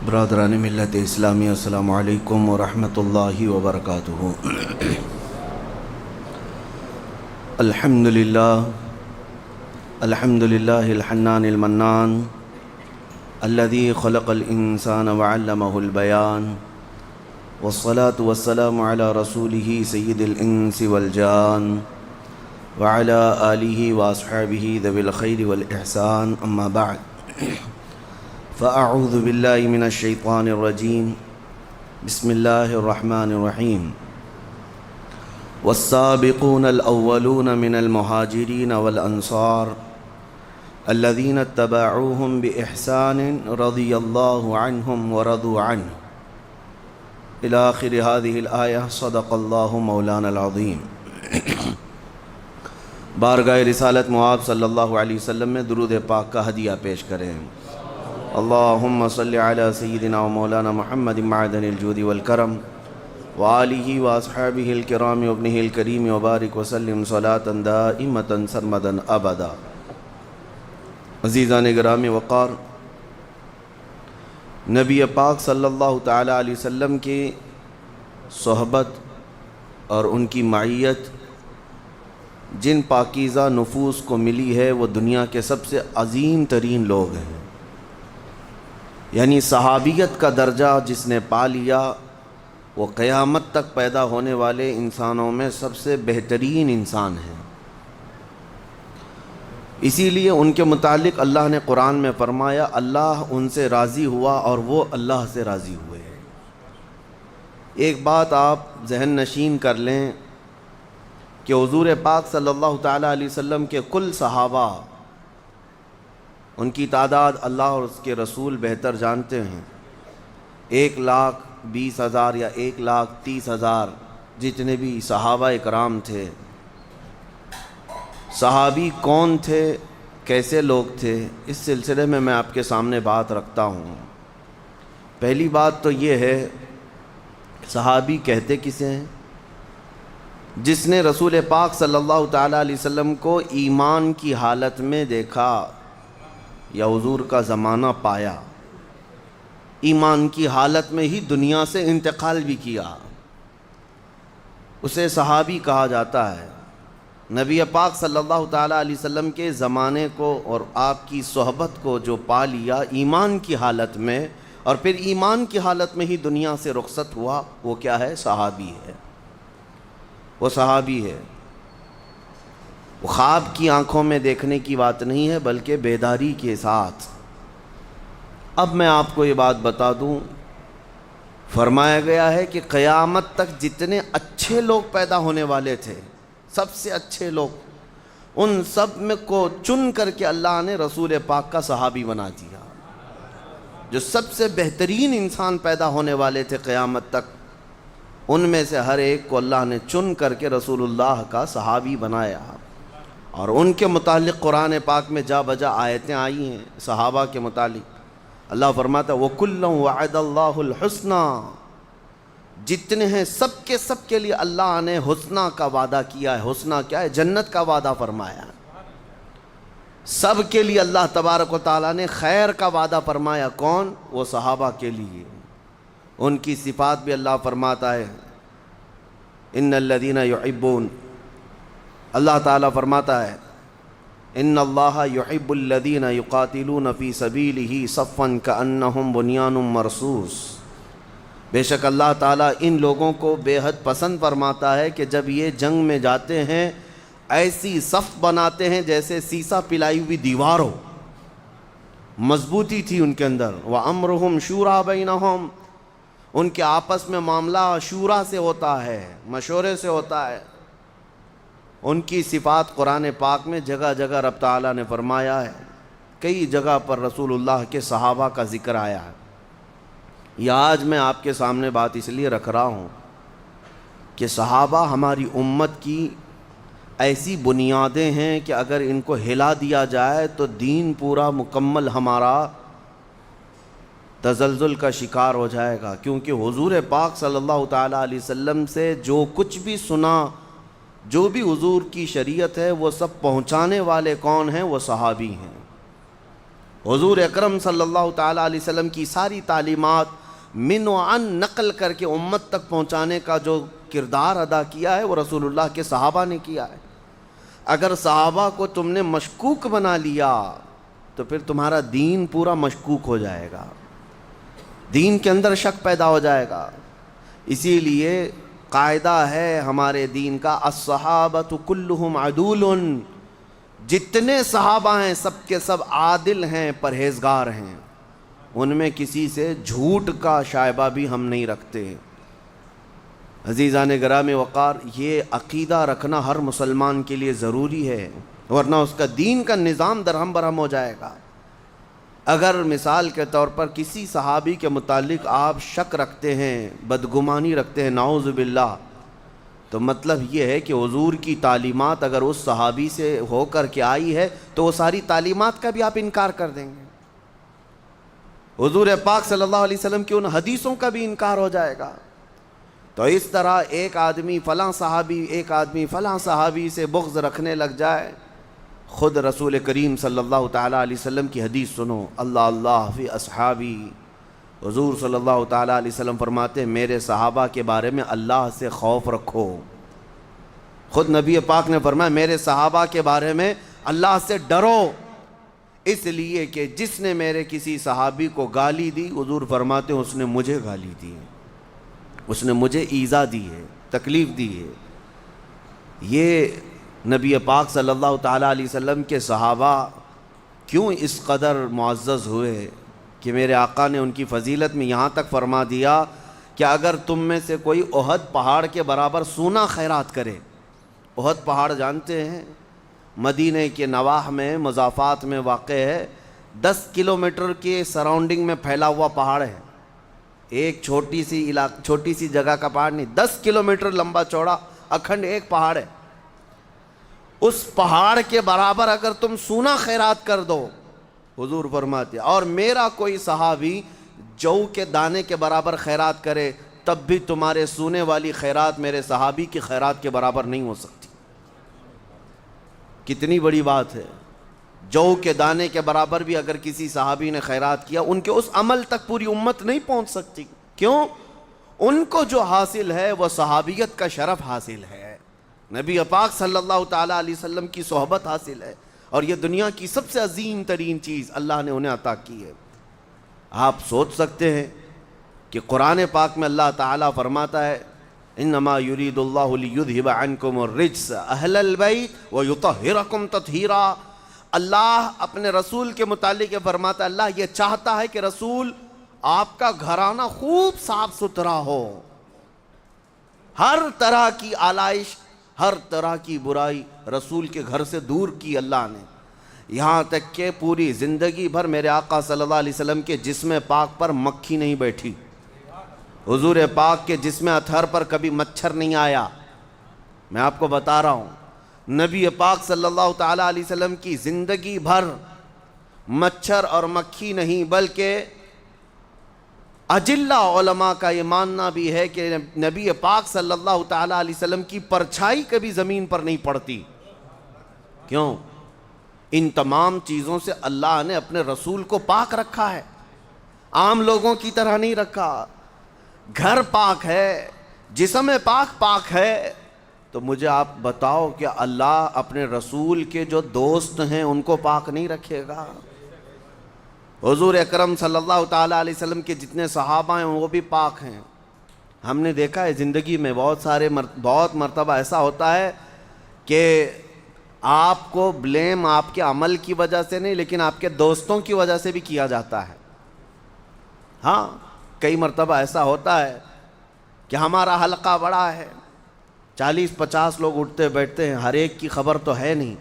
برادران ملت اسلامی، السلام علیکم ورحمۃ اللہ وبرکاتہ۔ الحمد للہ الحنان المنان الذي خلق الانسان وعلمه البیان، والصلاة والسلام على رسوله سید الانس والجان وعلى آلہ واصحابہ ذوی الخیر والاحسان، اما بعد فاعوذ باللہ من الشیطان الرجیم، بسم اللہ الرحمن الرحیم۔ والسابقون الاولون من المہاجرین والانصار الذین اتبعوهم بإحسان رضی اللہ عنہم ورضوا عنہ الی آخر هذه الآیہ، صدق اللہ مولانا العظیم۔ بارگاہ رسالت مآب صلی اللہ علیہ وسلم میں درود پاک کا ہدیہ پیش کریں۔ اللہم صلی علی سیدنا و مولانا محمد معدن الجود والکرم وآلہ واصحابہ الکرام وابنہ الکریم وبارک وسلم صلاة دائمتا سرمدا ابدا۔ عزیزان گرامی وقار، نبی پاک صلی اللہ تعالی علیہ وسلم کی صحبت اور ان کی معیت جن پاکیزہ نفوس کو ملی ہے وہ دنیا کے سب سے عظیم ترین لوگ ہیں، یعنی صحابیت کا درجہ جس نے پا لیا وہ قیامت تک پیدا ہونے والے انسانوں میں سب سے بہترین انسان ہیں۔ اسی لیے ان کے متعلق اللہ نے قرآن میں فرمایا اللہ ان سے راضی ہوا اور وہ اللہ سے راضی ہوئے۔ ایک بات آپ ذہن نشین کر لیں کہ حضور پاک صلی اللہ تعالیٰ علیہ وسلم کے کل صحابہ، ان کی تعداد اللہ اور اس کے رسول بہتر جانتے ہیں، 1,20,000 یا 1,30,000 جتنے بھی صحابہ اکرام تھے۔ صحابی کون تھے، کیسے لوگ تھے، اس سلسلے میں آپ کے سامنے بات رکھتا ہوں۔ پہلی بات تو یہ ہے، صحابی کہتے کسے ہیں؟ جس نے رسول پاک صلی اللہ تعالیٰ علیہ وسلم کو ایمان کی حالت میں دیکھا یا حضور کا زمانہ پایا، ایمان کی حالت میں ہی دنیا سے انتقال بھی کیا، اسے صحابی کہا جاتا ہے۔ نبی پاک صلی اللہ تعالیٰ علیہ وسلم کے زمانے کو اور آپ کی صحبت کو جو پا لیا ایمان کی حالت میں، اور پھر ایمان کی حالت میں ہی دنیا سے رخصت ہوا، وہ کیا ہے؟ صحابی ہے۔ وہ صحابی ہے۔ وہ خواب کی آنکھوں میں دیکھنے کی بات نہیں ہے، بلکہ بیداری کے ساتھ۔ اب میں آپ کو یہ بات بتا دوں، فرمایا گیا ہے کہ قیامت تک جتنے اچھے لوگ پیدا ہونے والے تھے، سب سے اچھے لوگ، ان سب میں کو چن کر کے اللہ نے رسول پاک کا صحابی بنا دیا۔ جو سب سے بہترین انسان پیدا ہونے والے تھے قیامت تک، ان میں سے ہر ایک کو اللہ نے چن کر کے رسول اللہ کا صحابی بنایا، اور ان کے متعلق قرآن پاک میں جا بجا آیتیں آئی ہیں صحابہ کے متعلق۔ اللہ فرماتا ہے وَكُلًّا وَعَدَ اللَّهُ الْحُسْنَى، جتنے ہیں سب کے لیے اللہ نے حسنہ کا وعدہ کیا ہے۔ حسنہ کیا ہے؟ جنت کا وعدہ فرمایا۔ سب کے لیے اللہ تبارک و تعالیٰ نے خیر کا وعدہ فرمایا۔ کون؟ وہ صحابہ کے لیے۔ ان کی صفات بھی اللہ فرماتا ہے ان الذین یحبون، اللہ تعالیٰ فرماتا ہے ان اللہ یحب الذین یقاتلون فی سبیلہ صفا کأنہم بنیان مرصوص، بے شک اللہ تعالیٰ ان لوگوں کو بے حد پسند فرماتا ہے کہ جب یہ جنگ میں جاتے ہیں ایسی صف بناتے ہیں جیسے سیسا پلائی ہوئی دیوار ہو، مضبوطی تھی ان کے اندر۔ وَأَمْرُهُمْ شُورَىٰ بَيْنَهُمْ، ان کے آپس میں معاملہ شورا سے ہوتا ہے، مشورے سے ہوتا ہے۔ ان کی صفات قرآن پاک میں جگہ جگہ رب تعالیٰ نے فرمایا ہے، کئی جگہ پر رسول اللہ کے صحابہ کا ذکر آیا ہے۔ یہ آج میں آپ کے سامنے بات اس لیے رکھ رہا ہوں کہ صحابہ ہماری امت کی ایسی بنیادیں ہیں کہ اگر ان کو ہلا دیا جائے تو دین پورا مکمل ہمارا تزلزل کا شکار ہو جائے گا، کیونکہ حضور پاک صلی اللہ تعالیٰ علیہ وسلم سے جو کچھ بھی سنا، جو بھی حضور کی شریعت ہے، وہ سب پہنچانے والے کون ہیں؟ وہ صحابی ہیں۔ حضور اکرم صلی اللہ تعالیٰ علیہ وسلم کی ساری تعلیمات من و عن نقل کر کے امت تک پہنچانے کا جو کردار ادا کیا ہے وہ رسول اللہ کے صحابہ نے کیا ہے۔ اگر صحابہ کو تم نے مشکوک بنا لیا تو پھر تمہارا دین پورا مشکوک ہو جائے گا، دین کے اندر شک پیدا ہو جائے گا۔ اسی لیے قاعدہ ہے ہمارے دین کا الصحابۃ کلہم عدول، جتنے صحابہ ہیں سب کے سب عادل ہیں، پرہیزگار ہیں، ان میں کسی سے جھوٹ کا شائبہ بھی ہم نہیں رکھتے۔ عزیزان گرامی وقار، یہ عقیدہ رکھنا ہر مسلمان کے لیے ضروری ہے، ورنہ اس کا دین کا نظام درہم برہم ہو جائے گا۔ اگر مثال کے طور پر کسی صحابی کے متعلق آپ شک رکھتے ہیں، بدگمانی رکھتے ہیں، نعوذ باللہ، تو مطلب یہ ہے کہ حضور کی تعلیمات اگر اس صحابی سے ہو کر کے آئی ہے تو وہ ساری تعلیمات کا بھی آپ انکار کر دیں گے، حضور پاک صلی اللہ علیہ وسلم کی ان حدیثوں کا بھی انکار ہو جائے گا۔ تو اس طرح ایک آدمی فلاں صحابی سے بغض رکھنے لگ جائے، خود رسول کریم صلی اللہ تعالیٰ علیہ وسلم کی حدیث سنو، اللہ اللہ فی اصحابی، حضور صلی اللہ تعالیٰ علیہ وسلم فرماتے ہیں میرے صحابہ کے بارے میں اللہ سے خوف رکھو۔ خود نبی پاک نے فرمایا میرے صحابہ کے بارے میں اللہ سے ڈرو، اس لیے کہ جس نے میرے کسی صحابی کو گالی دی، حضور فرماتے ہیں اس نے مجھے گالی دی ہے، اس نے مجھے ایذا دی ہے، تکلیف دی ہے۔ یہ نبی پاک صلی اللہ تعالیٰ علیہ وسلم کے صحابہ کیوں اس قدر معزز ہوئے کہ میرے آقا نے ان کی فضیلت میں یہاں تک فرما دیا کہ اگر تم میں سے کوئی احد پہاڑ کے برابر سونا خیرات کرے، احد پہاڑ جانتے ہیں مدینہ کے نواح میں مضافات میں واقع ہے، 10 کلومیٹر کے سراؤنڈنگ میں پھیلا ہوا پہاڑ ہے، ایک چھوٹی سی جگہ کا پہاڑ نہیں، 10 کلومیٹر لمبا چوڑا اکھنڈ ایک پہاڑ ہے۔ اس پہاڑ کے برابر اگر تم سونا خیرات کر دو، حضور فرماتے اور میرا کوئی صحابی جو کے دانے کے برابر خیرات کرے، تب بھی تمہارے سونے والی خیرات میرے صحابی کی خیرات کے برابر نہیں ہو سکتی۔ کتنی بڑی بات ہے، جو کے دانے کے برابر بھی اگر کسی صحابی نے خیرات کیا، ان کے اس عمل تک پوری امت نہیں پہنچ سکتی۔ کیوں؟ ان کو جو حاصل ہے وہ صحابیت کا شرف حاصل ہے، نبی پاک صلی اللہ تعالیٰ علیہ وسلم کی صحبت حاصل ہے، اور یہ دنیا کی سب سے عظیم ترین چیز اللہ نے انہیں عطا کی ہے۔ آپ سوچ سکتے ہیں کہ قرآن پاک میں اللہ تعالیٰ فرماتا ہے انما یرید اللہ لیذھب عنکم الرجس اہل البیت ویطہرکم تطہیرا۔ اللہ اپنے رسول کے متعلق فرماتا ہے اللہ یہ چاہتا ہے کہ رسول آپ کا گھرانہ خوب صاف ستھرا ہو، ہر طرح کی آلائش، ہر طرح کی برائی رسول کے گھر سے دور کی اللہ نے، یہاں تک کہ پوری زندگی بھر میرے آقا صلی اللہ علیہ وسلم کے جسم پاک پر مکھی نہیں بیٹھی، حضور پاک کے جسم اطہر پر کبھی مچھر نہیں آیا۔ میں آپ کو بتا رہا ہوں نبی پاک صلی اللہ تعالیٰ علیہ وسلم کی زندگی بھر مچھر اور مکھی نہیں، بلکہ اجلہ علماء کا یہ ماننا بھی ہے کہ نبی پاک صلی اللہ تعالیٰ علیہ وسلم کی پرچھائی کبھی زمین پر نہیں پڑتی۔ کیوں؟ ان تمام چیزوں سے اللہ نے اپنے رسول کو پاک رکھا ہے، عام لوگوں کی طرح نہیں رکھا۔ گھر پاک ہے، جسم پاک ہے، تو مجھے آپ بتاؤ کہ اللہ اپنے رسول کے جو دوست ہیں ان کو پاک نہیں رکھے گا؟ حضور اکرم صلی اللہ تعالیٰ علیہ وسلم کے جتنے صحابہ ہیں وہ بھی پاک ہیں۔ ہم نے دیکھا ہے زندگی میں بہت مرتبہ ایسا ہوتا ہے کہ آپ کو بلیم آپ کے عمل کی وجہ سے نہیں لیکن آپ کے دوستوں کی وجہ سے بھی کیا جاتا ہے۔ ہاں، کئی مرتبہ ایسا ہوتا ہے کہ ہمارا حلقہ بڑا ہے، 40-50 لوگ اٹھتے بیٹھتے ہیں، ہر ایک کی خبر تو ہے نہیں،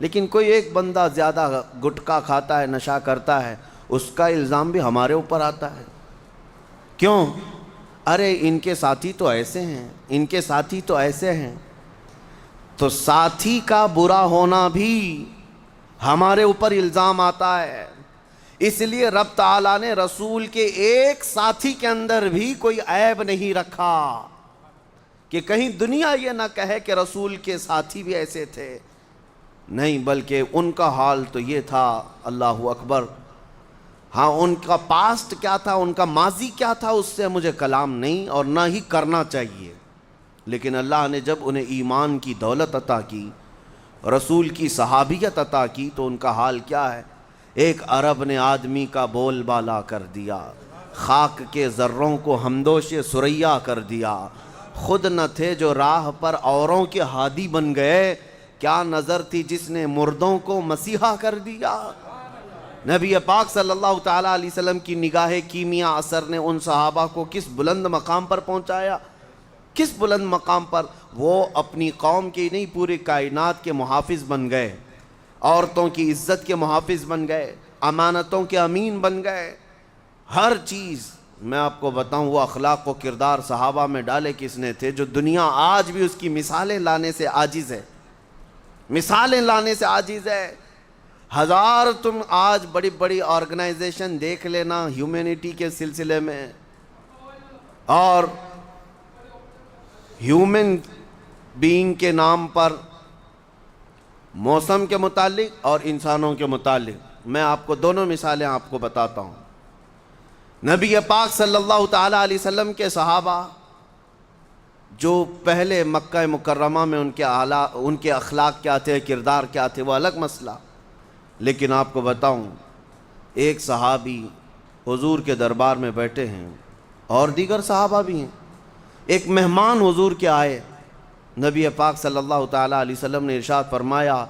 لیکن کوئی ایک بندہ زیادہ گٹکا کھاتا ہے، نشہ کرتا ہے، اس کا الزام بھی ہمارے اوپر آتا ہے۔ کیوں؟ ارے ان کے ساتھی تو ایسے ہیں، ان کے ساتھی تو ایسے ہیں۔ تو ساتھی کا برا ہونا بھی ہمارے اوپر الزام آتا ہے۔ اس لیے رب تعالیٰ نے رسول کے ایک ساتھی کے اندر بھی کوئی عیب نہیں رکھا کہ کہیں دنیا یہ نہ کہے کہ رسول کے ساتھی بھی ایسے تھے، نہیں، بلکہ ان کا حال تو یہ تھا، اللہ اکبر، ہاں ان کا پاسٹ کیا تھا، ان کا ماضی کیا تھا، اس سے مجھے کلام نہیں اور نہ ہی کرنا چاہیے، لیکن اللہ نے جب انہیں ایمان کی دولت عطا کی، رسول کی صحابیت عطا کی، تو ان کا حال کیا ہے؟ ایک عرب نے آدمی کا بول بالا کر دیا، خاک کے ذروں کو ہمدوش ثریا کر دیا، خود نہ تھے جو راہ پر اوروں کے ہادی بن گئے، کیا نظر تھی جس نے مردوں کو مسیحا کر دیا۔ نبی پاک صلی اللہ تعالیٰ علیہ وسلم کی نگاہ کیمیا اثر نے ان صحابہ کو کس بلند مقام پر پہنچایا، کس بلند مقام پر؟ وہ اپنی قوم کی نہیں، پوری کائنات کے محافظ بن گئے، عورتوں کی عزت کے محافظ بن گئے، امانتوں کے امین بن گئے، ہر چیز۔ میں آپ کو بتاؤں وہ اخلاق و کردار صحابہ میں ڈالے کس نے تھے، جو دنیا آج بھی اس کی مثالیں لانے سے عاجز ہے، مثالیں لانے سے عاجز ہے۔ ہزار تم آج بڑی بڑی آرگنائزیشن دیکھ لینا ہیومینٹی کے سلسلے میں، اور ہیومن بینگ کے نام پر موسم کے متعلق اور انسانوں کے متعلق، میں آپ کو دونوں مثالیں آپ کو بتاتا ہوں۔ نبی پاک صلی اللہ تعالیٰ علیہ وسلم کے صحابہ جو پہلے مکہ مکرمہ میں ان کے اخلاق کیا تھے، کردار کیا تھے، وہ الگ مسئلہ، لیکن آپ کو بتاؤں ایک صحابی حضور کے دربار میں بیٹھے ہیں اور دیگر صحابہ بھی ہیں، ایک مہمان حضور کے آئے، نبی پاک صلی اللہ تعالیٰ علیہ وسلم نے ارشاد فرمایا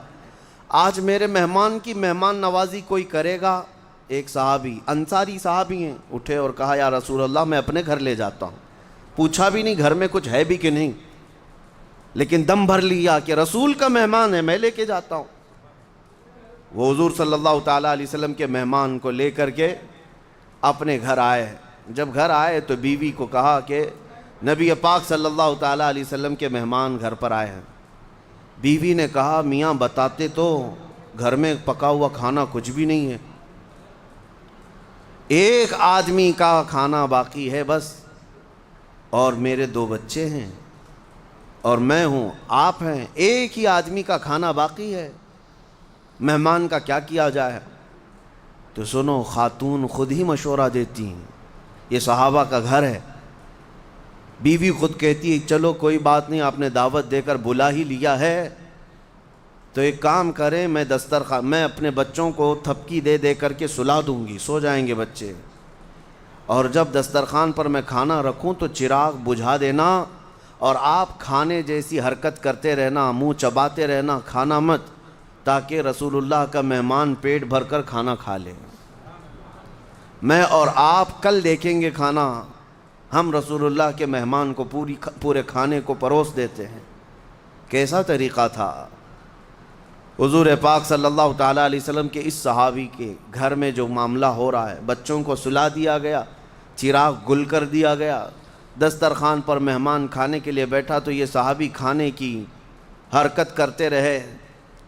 آج میرے مہمان کی مہمان نوازی کوئی کرے گا؟ ایک صحابی، انصاری صحابی ہیں، اٹھے اور کہا یا رسول اللہ میں اپنے گھر لے جاتا ہوں، پوچھا بھی نہیں گھر میں کچھ ہے بھی کہ نہیں، لیکن دم بھر لیا کہ رسول کا مہمان ہے میں لے کے جاتا ہوں۔ وہ حضور صلی اللہ تعالیٰ علیہ وسلم کے مہمان کو لے کر کے اپنے گھر آئے، جب گھر آئے تو بیوی کو کہا کہ نبی پاک صلی اللہ تعالیٰ علیہ وسلم کے مہمان گھر پر آئے ہیں۔ بیوی نے کہا میاں بتاتے تو گھر میں پکا ہوا کھانا کچھ بھی نہیں ہے، ایک آدمی کا کھانا باقی ہے بس، اور میرے 2 بچے ہیں اور میں ہوں، آپ ہیں، ایک ہی آدمی کا کھانا باقی ہے، مہمان کا کیا کیا جائے؟ تو سنو، خاتون خود ہی مشورہ دیتی ہیں، یہ صحابہ کا گھر ہے، بیوی خود کہتی ہے چلو کوئی بات نہیں، آپ نے دعوت دے کر بلا ہی لیا ہے تو ایک کام کریں، میں اپنے بچوں کو تھپکی دے دے کر کے سلا دوں گی، سو جائیں گے بچے، اور جب دسترخوان پر میں کھانا رکھوں تو چراغ بجھا دینا، اور آپ کھانے جیسی حرکت کرتے رہنا، منہ چباتے رہنا، کھانا مت، تاکہ رسول اللہ کا مہمان پیٹ بھر کر کھانا کھا لے۔ میں اور آپ کل دیکھیں گے کھانا، ہم رسول اللہ کے مہمان کو پورے کھانے کو پروس دیتے ہیں۔ کیسا طریقہ تھا؟ حضور پاک صلی اللہ تعالیٰ علیہ وسلم کے اس صحابی کے گھر میں جو معاملہ ہو رہا ہے، بچوں کو سلا دیا گیا، چراغ گل کر دیا گیا، دسترخوان پر مہمان کھانے کے لیے بیٹھا تو یہ صحابی کھانے کی حرکت کرتے رہے،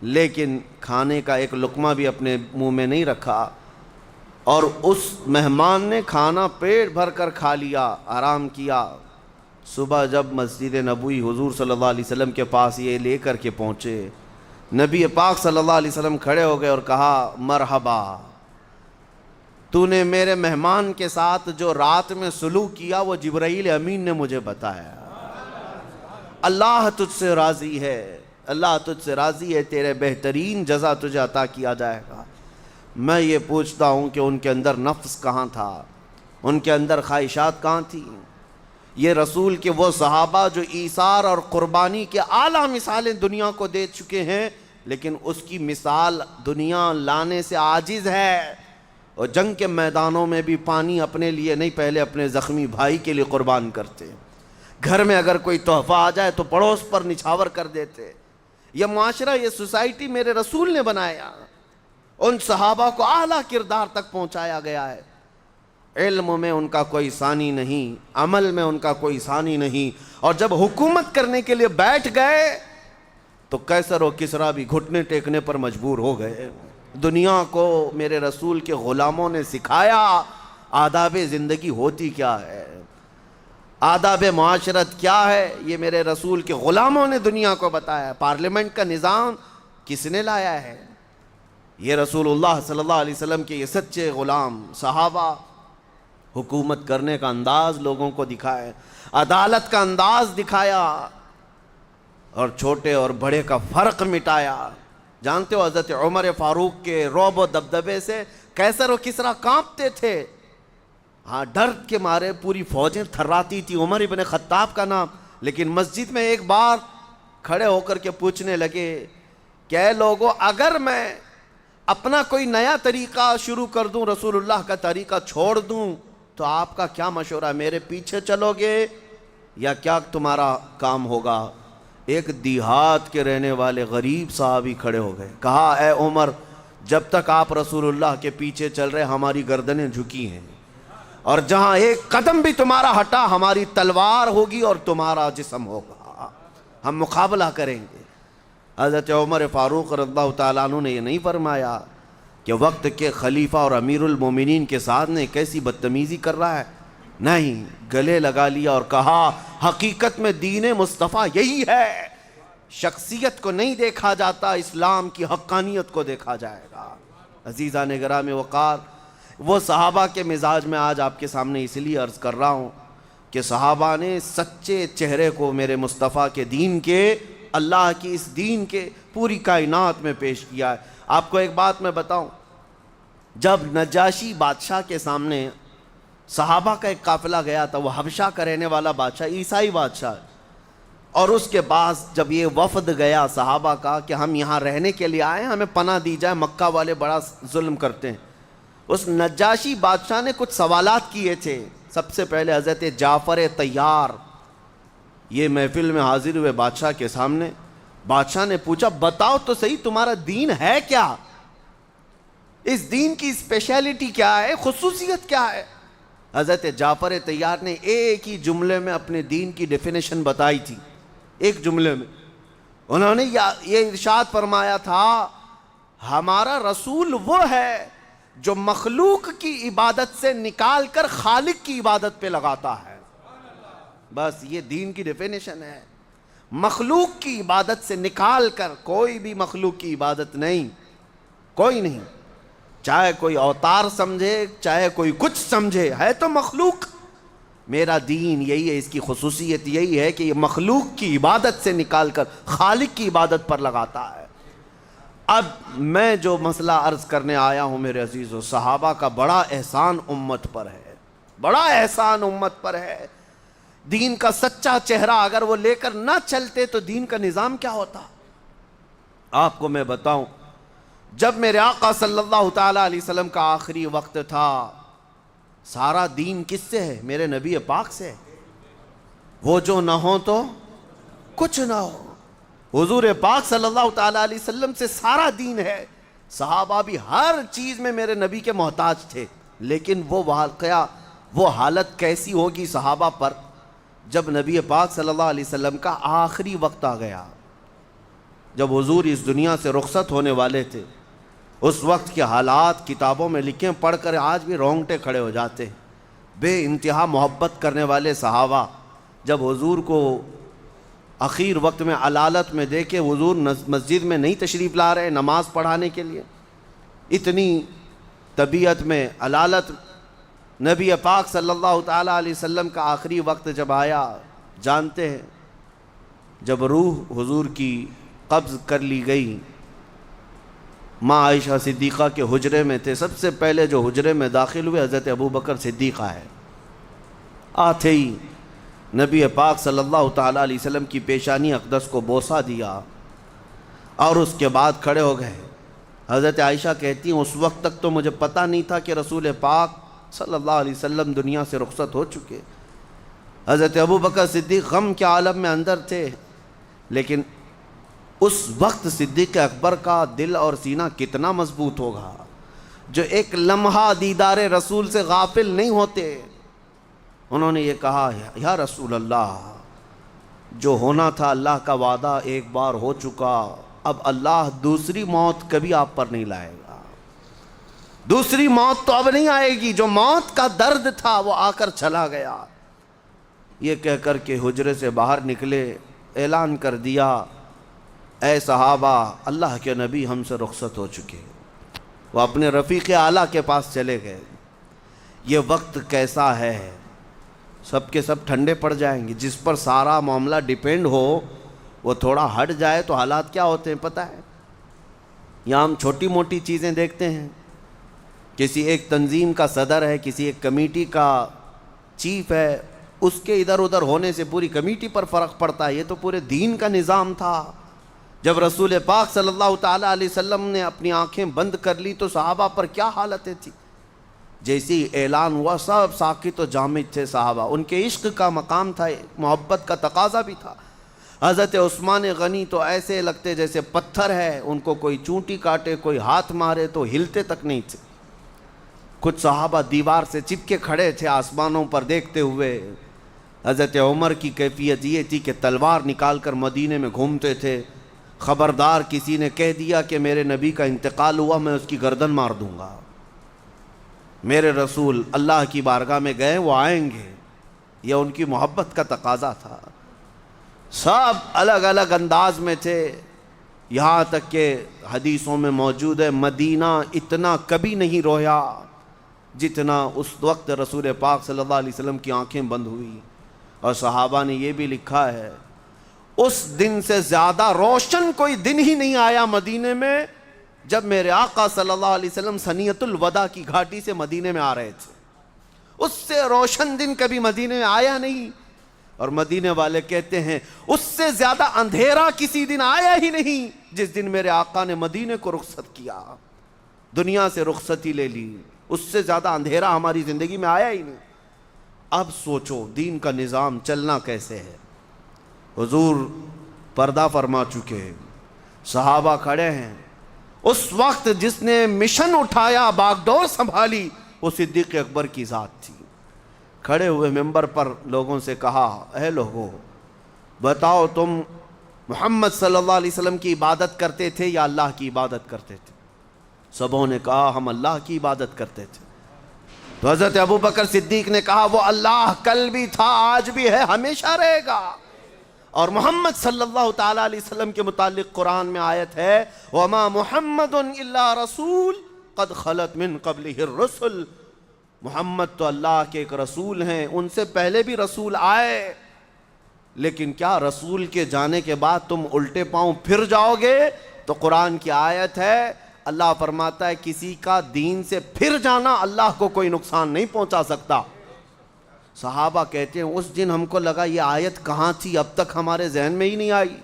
لیکن کھانے کا ایک لقمہ بھی اپنے منہ میں نہیں رکھا، اور اس مہمان نے کھانا پیٹ بھر کر کھا لیا، آرام کیا۔ صبح جب مسجد نبوی حضور صلی اللہ علیہ وسلم کے پاس یہ لے کر کے پہنچے، نبی پاک صلی اللہ علیہ وسلم کھڑے ہو گئے اور کہا مرحبا، تو نے میرے مہمان کے ساتھ جو رات میں سلوک کیا وہ جبرائیل امین نے مجھے بتایا، اللہ تجھ سے راضی ہے، اللہ تجھ سے راضی ہے، تیرے بہترین جزا تجھے عطا کیا جائے گا۔ میں یہ پوچھتا ہوں کہ ان کے اندر نفس کہاں تھا، ان کے اندر خواہشات کہاں تھیں؟ یہ رسول کے وہ صحابہ جو ایثار اور قربانی کے اعلیٰ مثالیں دنیا کو دے چکے ہیں، لیکن اس کی مثال دنیا لانے سے عاجز ہے، اور جنگ کے میدانوں میں بھی پانی اپنے لیے نہیں، پہلے اپنے زخمی بھائی کے لیے قربان کرتے، گھر میں اگر کوئی تحفہ آ جائے تو پڑوس پر نچھاور کر دیتے۔ یہ معاشرہ، یہ سوسائٹی میرے رسول نے بنایا، ان صحابہ کو اعلیٰ کردار تک پہنچایا گیا ہے۔ علم میں ان کا کوئی ثانی نہیں، عمل میں ان کا کوئی ثانی نہیں، اور جب حکومت کرنے کے لیے بیٹھ گئے تو قیصر و کسریٰ بھی گھٹنے ٹیکنے پر مجبور ہو گئے۔ دنیا کو میرے رسول کے غلاموں نے سکھایا آداب زندگی ہوتی کیا ہے، آداب معاشرت کیا ہے، یہ میرے رسول کے غلاموں نے دنیا کو بتایا۔ پارلیمنٹ کا نظام کس نے لایا ہے؟ یہ رسول اللہ صلی اللہ علیہ وسلم کے یہ سچے غلام صحابہ حکومت کرنے کا انداز لوگوں کو دکھائے، عدالت کا انداز دکھایا، اور چھوٹے اور بڑے کا فرق مٹایا۔ جانتے ہو حضرت عمر فاروق کے رعب و دبدبے سے قیصر و کسریٰ کانپتے تھے، ہاں ڈر کے مارے پوری فوجیں تھراتی تھی، عمر ابن خطاب کا نام۔ لیکن مسجد میں ایک بار کھڑے ہو کر کے پوچھنے لگے کہ اے لوگو، اگر میں اپنا کوئی نیا طریقہ شروع کر دوں، رسول اللہ کا طریقہ چھوڑ دوں، تو آپ کا کیا مشورہ؟ میرے پیچھے چلو گے یا کیا تمہارا کام ہوگا؟ ایک دیہات کے رہنے والے غریب صحابی کھڑے ہو گئے، کہا اے عمر، جب تک آپ رسول اللہ کے پیچھے چل رہے ہماری گردنیں جھکی ہیں، اور جہاں ایک قدم بھی تمہارا ہٹا ہماری تلوار ہوگی اور تمہارا جسم ہوگا، ہم مقابلہ کریں گے۔ حضرت عمر فاروق رضی اللہ تعالیٰ عنہ نے یہ نہیں فرمایا کہ وقت کے خلیفہ اور امیر المومنین کے ساتھ نے کیسی بدتمیزی کر رہا ہے، نہیں، گلے لگا لیا اور کہا حقیقت میں دین مصطفیٰ یہی ہے، شخصیت کو نہیں دیکھا جاتا، اسلام کی حقانیت کو دیکھا جائے گا۔ عزیزان گرامی وقار، وہ صحابہ کے مزاج میں آج آپ کے سامنے اس لیے عرض کر رہا ہوں کہ صحابہ نے سچے چہرے کو میرے مصطفیٰ کے دین کے، اللہ کی اس دین کے پوری کائنات میں پیش کیا ہے۔ آپ کو ایک بات میں بتاؤں، جب نجاشی بادشاہ کے سامنے صحابہ کا ایک قافلہ گیا تھا، وہ حبشہ کا رہنے والا بادشاہ، عیسائی بادشاہ، اور اس کے بعد جب یہ وفد گیا صحابہ کا کہ ہم یہاں رہنے کے لیے آئے، ہمیں پناہ دی جائے، مکہ والے بڑا ظلم کرتے ہیں، اس نجاشی بادشاہ نے کچھ سوالات کیے تھے۔ سب سے پہلے حضرت جعفر طیار یہ محفل میں حاضر ہوئے بادشاہ کے سامنے، بادشاہ نے پوچھا بتاؤ تو صحیح تمہارا دین ہے کیا، اس دین کی اسپیشلٹی کیا ہے، خصوصیت کیا ہے؟ حضرت جعفر طیار نے ایک ہی جملے میں اپنے دین کی ڈیفینیشن بتائی تھی، ایک جملے میں انہوں نے یہ ارشاد فرمایا تھا، ہمارا رسول وہ ہے جو مخلوق کی عبادت سے نکال کر خالق کی عبادت پہ لگاتا ہے۔ بس یہ دین کی ڈیفینیشن ہے، مخلوق کی عبادت سے نکال کر، کوئی بھی مخلوق کی عبادت نہیں، کوئی نہیں، چاہے کوئی اوتار سمجھے، چاہے کوئی کچھ سمجھے، ہے تو مخلوق۔ میرا دین یہی ہے، اس کی خصوصیت یہی ہے کہ یہ مخلوق کی عبادت سے نکال کر خالق کی عبادت پر لگاتا ہے۔ اب میں جو مسئلہ عرض کرنے آیا ہوں میرے عزیزو، صحابہ کا بڑا احسان امت پر ہے، بڑا احسان امت پر ہے۔ دین کا سچا چہرہ اگر وہ لے کر نہ چلتے تو دین کا نظام کیا ہوتا؟ آپ کو میں بتاؤں، جب میرے آقا صلی اللہ تعالیٰ علیہ وسلم کا آخری وقت تھا، سارا دین کس سے ہے؟ میرے نبی پاک سے۔ وہ جو نہ ہو تو کچھ نہ ہو، حضور پاک صلی اللہ تعالیٰ علیہ وسلم سے سارا دین ہے۔ صحابہ بھی ہر چیز میں میرے نبی کے محتاج تھے، لیکن وہ واقعہ، وہ حالت کیسی ہوگی صحابہ پر جب نبی پاک صلی اللہ علیہ وسلم کا آخری وقت آ گیا، جب حضور اس دنیا سے رخصت ہونے والے تھے۔ اس وقت کے حالات کتابوں میں لکھیں، پڑھ کر آج بھی رونگٹے کھڑے ہو جاتے ہیں۔ بے انتہا محبت کرنے والے صحابہ جب حضور کو اخیر وقت میں علالت میں دیکھے، حضور مسجد میں نہیں تشریف لا رہے نماز پڑھانے کے لیے، اتنی طبیعت میں علالت، نبی پاک صلی اللہ تعالیٰ علیہ وسلم کا آخری وقت جب آیا، جانتے ہیں جب روح حضور کی قبض کر لی گئی، ماں عائشہ صدیقہ کے حجرے میں تھے، سب سے پہلے جو حجرے میں داخل ہوئے حضرت ابوبکر صدیقہ ہے۔ آتے ہی نبی پاک صلی اللہ تعالیٰ علیہ وسلم کی پیشانی اقدس کو بوسہ دیا اور اس کے بعد کھڑے ہو گئے۔ حضرت عائشہ کہتی ہیں اس وقت تک تو مجھے پتہ نہیں تھا کہ رسول پاک صلی اللہ علیہ وسلم دنیا سے رخصت ہو چکے۔ حضرت ابوبکر صدیق غم کے عالم میں اندر تھے، لیکن اس وقت صدیق اکبر کا دل اور سینہ کتنا مضبوط ہوگا جو ایک لمحہ دیدار رسول سے غافل نہیں ہوتے۔ انہوں نے یہ کہا، یا رسول اللہ، جو ہونا تھا اللہ کا وعدہ ایک بار ہو چکا، اب اللہ دوسری موت کبھی آپ پر نہیں لائے گا، دوسری موت تو اب نہیں آئے گی، جو موت کا درد تھا وہ آ کر چلا گیا۔ یہ کہہ کر کے حجرے سے باہر نکلے، اعلان کر دیا، اے صحابہ، اللہ کے نبی ہم سے رخصت ہو چکے۔ وہ اپنے رفیق اعلیٰ کے پاس چلے گئے. یہ وقت کیسا ہے، سب کے سب ٹھنڈے پڑ جائیں گے. جس پر سارا معاملہ ڈیپینڈ ہو وہ تھوڑا ہٹ جائے تو حالات کیا ہوتے ہیں پتہ ہے. یہاں ہم چھوٹی موٹی چیزیں دیکھتے ہیں، کسی ایک تنظیم کا صدر ہے، کسی ایک کمیٹی کا چیف ہے، اس کے ادھر ادھر ہونے سے پوری کمیٹی پر فرق پڑتا ہے. یہ تو پورے دین کا نظام تھا. جب رسول پاک صلی اللہ تعالیٰ علیہ وسلم نے اپنی آنکھیں بند کر لی تو صحابہ پر کیا حالتیں تھی. جیسی اعلان ہوا سب ساکت و جامد تھے صحابہ. ان کے عشق کا مقام تھا، محبت کا تقاضا بھی تھا. حضرت عثمان غنی تو ایسے لگتے جیسے پتھر ہے، ان کو کوئی چونٹی کاٹے کوئی ہاتھ مارے تو ہلتے تک نہیں تھے. کچھ صحابہ دیوار سے چپکے کھڑے تھے آسمانوں پر دیکھتے ہوئے. حضرت عمر کی کیفیت یہ تھی کہ تلوار نکال کر مدینے میں گھومتے تھے. خبردار کسی نے کہہ دیا کہ میرے نبی کا انتقال ہوا، میں اس کی گردن مار دوں گا. میرے رسول اللہ کی بارگاہ میں گئے، وہ آئیں گے. یہ ان کی محبت کا تقاضا تھا. سب الگ الگ انداز میں تھے. یہاں تک کہ حدیثوں میں موجود ہے مدینہ اتنا کبھی نہیں رویا جتنا اس وقت رسول پاک صلی اللہ علیہ وسلم کی آنکھیں بند ہوئی. اور صحابہ نے یہ بھی لکھا ہے اس دن سے زیادہ روشن کوئی دن ہی نہیں آیا مدینے میں جب میرے آقا صلی اللہ علیہ وسلم ثنیۃ الوداع کی گھاٹی سے مدینے میں آ رہے تھے. اس سے روشن دن کبھی مدینے میں آیا نہیں. اور مدینے والے کہتے ہیں اس سے زیادہ اندھیرا کسی دن آیا ہی نہیں جس دن میرے آقا نے مدینے کو رخصت کیا، دنیا سے رخصتی لے لی. اس سے زیادہ اندھیرا ہماری زندگی میں آیا ہی نہیں. اب سوچو دین کا نظام چلنا کیسے ہے. حضور پردہ فرما چکے، صحابہ کھڑے ہیں. اس وقت جس نے مشن اٹھایا، باغ ڈور سنبھالی، وہ صدیق اکبر کی ذات تھی. کھڑے ہوئے ممبر پر لوگوں سے کہا، اے لوگوں بتاؤ تم محمد صلی اللہ علیہ وسلم کی عبادت کرتے تھے یا اللہ کی عبادت کرتے تھے؟ سبوں نے کہا ہم اللہ کی عبادت کرتے تھے. تو حضرت ابو بکر صدیق نے کہا وہ اللہ کل بھی تھا، آج بھی ہے، ہمیشہ رہے گا. اور محمد صلی اللہ تعالیٰ علیہ وسلم کے متعلق قرآن میں آیت ہے وَمَا مُحَمَّدٌ إِلَّا رَسُولٌ قَدْ خَلَتْ مِن قَبْلِهِ الرُّسُلُ. محمد تو اللہ کے ایک رسول ہیں، ان سے پہلے بھی رسول آئے. لیکن کیا رسول کے جانے کے بعد تم الٹے پاؤں پھر جاؤ گے؟ تو قرآن کی آیت ہے، اللہ فرماتا ہے کسی کا دین سے پھر جانا اللہ کو کوئی نقصان نہیں پہنچا سکتا. صحابہ کہتے ہیں اس دن ہم کو لگا یہ آیت کہاں تھی، اب تک ہمارے ذہن میں ہی نہیں آئی.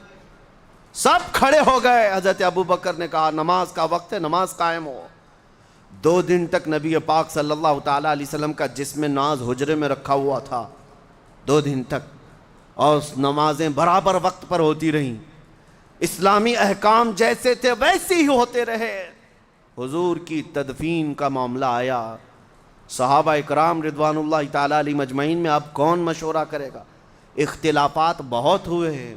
سب کھڑے ہو گئے. حضرت ابو بکر نے کہا نماز کا وقت ہے، نماز قائم ہو. 2 دن تک نبی پاک صلی اللہ تعالیٰ علیہ وسلم کا جسم ناز حجرے میں رکھا ہوا تھا، 2 دن تک، اور نمازیں برابر وقت پر ہوتی رہیں. اسلامی احکام جیسے تھے ویسے ہی ہوتے رہے. حضور کی تدفین کا معاملہ آیا. صحابہ اکرام رضوان اللہ تعالیٰ علیہ مجمعین میں اب کون مشورہ کرے گا؟ اختلافات بہت ہوئے ہیں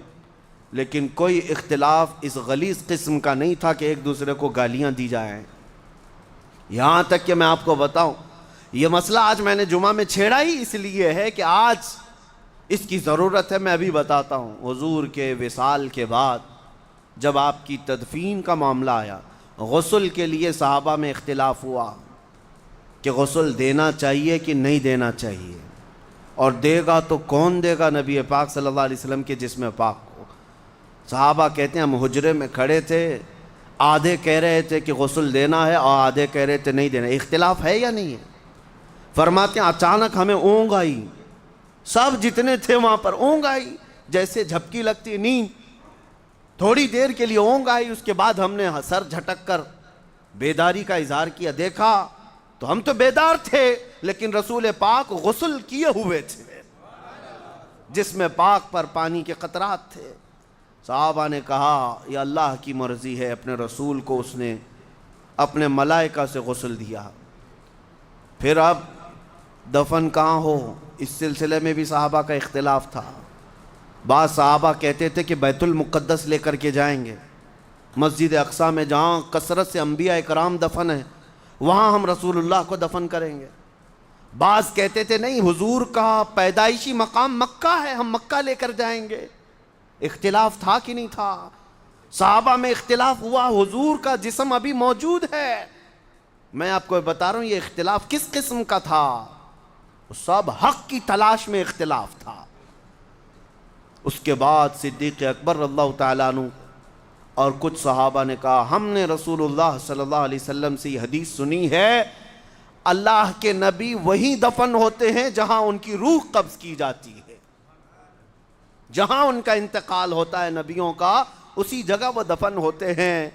لیکن کوئی اختلاف اس غلیظ قسم کا نہیں تھا کہ ایک دوسرے کو گالیاں دی جائیں. یہاں تک کہ میں آپ کو بتاؤں یہ مسئلہ آج میں نے جمعہ میں چھیڑا ہی اس لیے ہے کہ آج اس کی ضرورت ہے. میں ابھی بتاتا ہوں. حضور کے وصال کے بعد جب آپ کی تدفین کا معاملہ آیا، غسل کے لیے صحابہ میں اختلاف ہوا کہ غسل دینا چاہیے کہ نہیں دینا چاہیے، اور دے گا تو کون دے گا نبی پاک صلی اللہ علیہ وسلم کے جسم پاک کو. صحابہ کہتے ہیں ہم حجرے میں کھڑے تھے، آدھے کہہ رہے تھے کہ غسل دینا ہے اور آدھے کہہ رہے تھے نہیں دینا. اختلاف ہے یا نہیں ہے؟ فرماتے ہیں اچانک ہمیں اونگ آئی، سب جتنے تھے وہاں پر اونگ آئی، جیسے جھپکی لگتی نیند. تھوڑی دیر کے لیے اونگ آئی، اس کے بعد ہم نے سر جھٹک کر بیداری کا اظہار کیا. دیکھا تو ہم تو بیدار تھے لیکن رسول پاک غسل کیے ہوئے تھے، جسم پاک پر پانی کے قطرات تھے. صحابہ نے کہا یہ اللہ کی مرضی ہے، اپنے رسول کو اس نے اپنے ملائکہ سے غسل دیا. پھر اب دفن کہاں ہو، اس سلسلے میں بھی صحابہ کا اختلاف تھا. بعض صحابہ کہتے تھے کہ بیت المقدس لے کر کے جائیں گے، مسجد اقصیٰ میں جہاں کثرت سے انبیاء اکرام دفن ہیں وہاں ہم رسول اللہ کو دفن کریں گے. بعض کہتے تھے نہیں، حضور کا پیدائشی مقام مکہ ہے، ہم مکہ لے کر جائیں گے. اختلاف تھا کہ نہیں تھا؟ صحابہ میں اختلاف ہوا. حضور کا جسم ابھی موجود ہے میں آپ کو بتا رہا ہوں یہ اختلاف کس قسم کا تھا، سب حق کی تلاش میں اختلاف تھا۔ اس کے بعد صدیق اکبر رضی اللہ تعالیٰ عنہ اور کچھ صحابہ نے کہا ہم نے رسول اللہ صلی اللہ علیہ وسلم سے یہ حدیث سنی ہے، اللہ کے نبی وہیں دفن ہوتے ہیں جہاں ان کی روح قبض کی جاتی ہے، جہاں ان کا انتقال ہوتا ہے نبیوں کا اسی جگہ وہ دفن ہوتے ہیں۔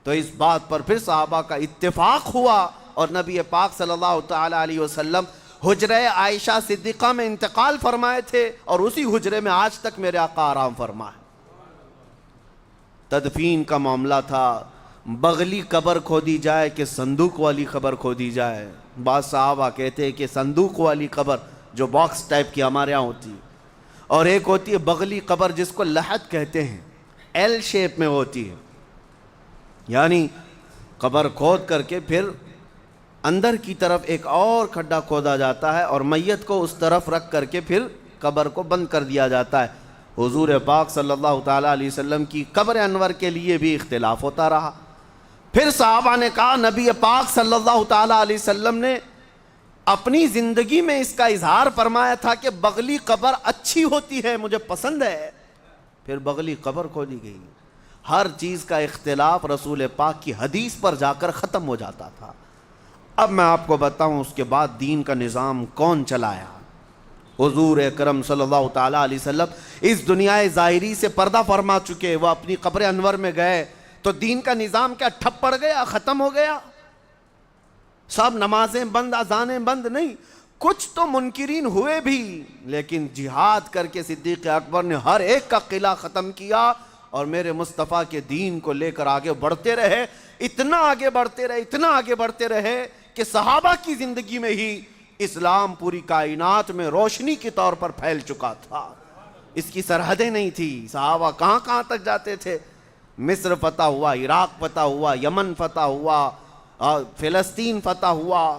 تو اس بات پر پھر صحابہ کا اتفاق ہوا اور نبی پاک صلی اللہ تعالیٰ علیہ وسلم حجرہ عائشہ صدیقہ میں انتقال فرمائے تھے اور اسی حجرے میں آج تک میرے آقا آرام فرمائے۔ تدفین کا معاملہ تھا، بغلی قبر کھودی جائے کہ صندوق والی قبر کھودی جائے۔ بعض صحابہ کہتے ہیں کہ صندوق والی قبر جو باکس ٹائپ کی ہمارے ہاں ہوتی ہے، اور ایک ہوتی ہے بغلی قبر جس کو لحد کہتے ہیں، ایل شیپ میں ہوتی ہے، یعنی قبر کھود کر کے پھر اندر کی طرف ایک اور کھڈا کھودا جاتا ہے اور میت کو اس طرف رکھ کر کے پھر قبر کو بند کر دیا جاتا ہے۔ حضور پاک صلی اللہ تعالیٰ علیہ وسلم کی قبر انور کے لیے بھی اختلاف ہوتا رہا۔ پھر صحابہ نے کہا نبی پاک صلی اللہ تعالیٰ علیہ وسلم نے اپنی زندگی میں اس کا اظہار فرمایا تھا کہ بغلی قبر اچھی ہوتی ہے، مجھے پسند ہے، پھر بغلی قبر کھودی گئی۔ ہر چیز کا اختلاف رسول پاک کی حدیث پر جا کر ختم ہو جاتا تھا۔ اب میں آپ کو بتاؤں اس کے بعد دین کا نظام کون چلایا؟ حضور اکرم صلی اللہ تعالیٰ علیہ وسلم اس دنیا ظاہری سے پردہ فرما چکے، وہ اپنی قبر انور میں گئے تو دین کا نظام کیا ٹھپ پڑ گیا، ختم ہو گیا؟ سب نمازیں بند، اذانیں بند نہیں، کچھ تو منکرین ہوئے بھی، لیکن جہاد کر کے صدیق اکبر نے ہر ایک کا قلعہ ختم کیا اور میرے مصطفیٰ کے دین کو لے کر آگے بڑھتے رہے، اتنا آگے بڑھتے رہے، اتنا آگے بڑھتے رہے کہ صحابہ کی زندگی میں ہی اسلام پوری کائنات میں روشنی کے طور پر پھیل چکا تھا۔ اس کی سرحدیں نہیں تھی، صحابہ کہاں کہاں تک جاتے تھے، مصر فتح ہوا، عراق فتح ہوا، یمن فتح ہوا، فلسطین فتح ہوا،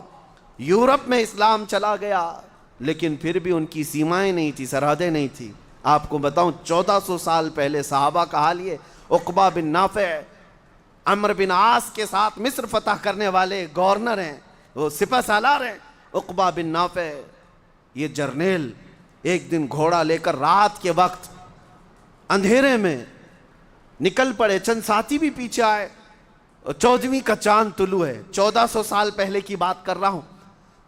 یورپ میں اسلام چلا گیا، لیکن پھر بھی ان کی سیمائیں نہیں تھی، سرحدیں نہیں تھی۔ آپ کو بتاؤں 1400 سال پہلے صحابہ کا حال یہ، عقبہ بن نافع عمرو بن عاص کے ساتھ مصر فتح کرنے والے گورنر ہیں، وہ سپہ سالار ہیں، عقبہ بن نافع یہ جرنیل ایک دن گھوڑا لے کر رات کے وقت اندھیرے میں نکل پڑے، چند ساتھی بھی پیچھے آئے، 14ویں کا چاند طلوع ہے، 1400 سال پہلے کی بات کر رہا ہوں،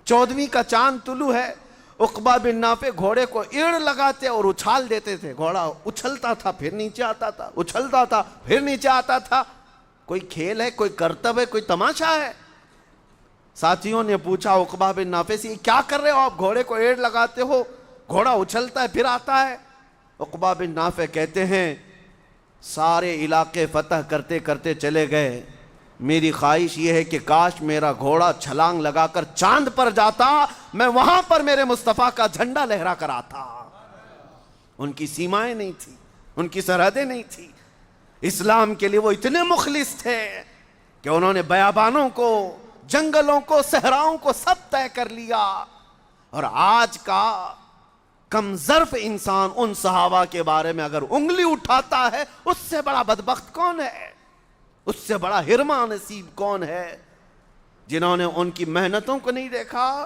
14ویں کا چاند طلوع ہے، عقبہ بن نافع گھوڑے کو ایڑ لگاتے اور اچھال دیتے تھے، گھوڑا اچھلتا تھا پھر نیچے آتا تھا، اچھلتا تھا پھر نیچے آتا تھا۔ کوئی کھیل ہے، کوئی کرتب ہے، کوئی تماشا ہے؟ ساتھیوں نے پوچھا عقبہ بن نافع سے کیا کر رہے ہو آپ، گھوڑے کو ایڑ لگاتے ہو، گھوڑا اچھلتا ہے پھر آتا ہے؟ عقبہ بن نافع کہتے ہیں سارے علاقے فتح کرتے کرتے چلے گئے، میری خواہش یہ ہے کہ کاش میرا گھوڑا چھلانگ لگا کر چاند پر جاتا، میں وہاں پر میرے مصطفیٰ کا جھنڈا لہرا کر آتا۔ ان کی سیمائیں نہیں تھی، ان کی سرحدیں نہیں تھی۔ اسلام کے لیے وہ اتنے مخلص تھے کہ انہوں نے بیابانوں کو، جنگلوں کو، صحراؤں کو سب طے کر لیا۔ اور آج کا کم ظرف انسان ان صحابہ کے بارے میں اگر انگلی اٹھاتا ہے، اس سے بڑا بدبخت کون ہے، اس سے بڑا ہرما نصیب کون ہے، جنہوں نے ان کی محنتوں کو نہیں دیکھا۔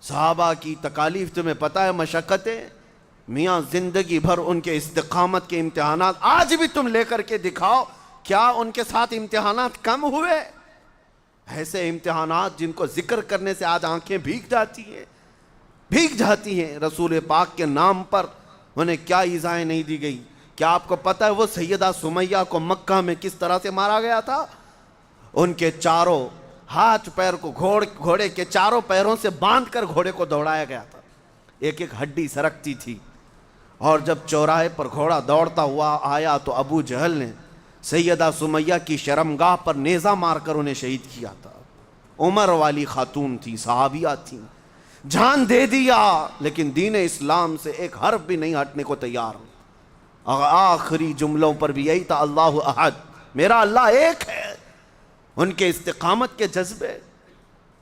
صحابہ کی تکالیف تمہیں پتہ ہے، مشقتیں، میاں زندگی بھر ان کے استقامت کے امتحانات آج بھی تم لے کر کے دکھاؤ، کیا ان کے ساتھ امتحانات کم ہوئے؟ ایسے امتحانات جن کو ذکر کرنے سے آج آنکھیں بھیگ جاتی ہیں۔ رسول پاک کے نام پر انہیں کیا ایذائیں نہیں دی گئی؟ کیا آپ کو پتہ ہے وہ سیدہ سمیہ کو مکہ میں کس طرح سے مارا گیا تھا؟ ان کے چاروں ہاتھ پیر کو گھوڑے کے چاروں پیروں سے باندھ کر گھوڑے کو دوڑایا گیا تھا، ایک ایک ہڈی سرکتی تھی، اور جب چوراہے پر گھوڑا دوڑتا ہوا آیا تو ابو جہل نے سیدہ سمیہ کی شرمگاہ پر نیزہ مار کر انہیں شہید کیا تھا۔ عمر والی خاتون تھی، صحابیہ تھیں، جان دے دیا، لیکن دین اسلام سے ایک حرف بھی نہیں ہٹنے کو تیار۔ آخری جملوں پر بھی یہی تھا، اللہ احد، میرا اللہ ایک ہے۔ ان کے استقامت کے جذبے،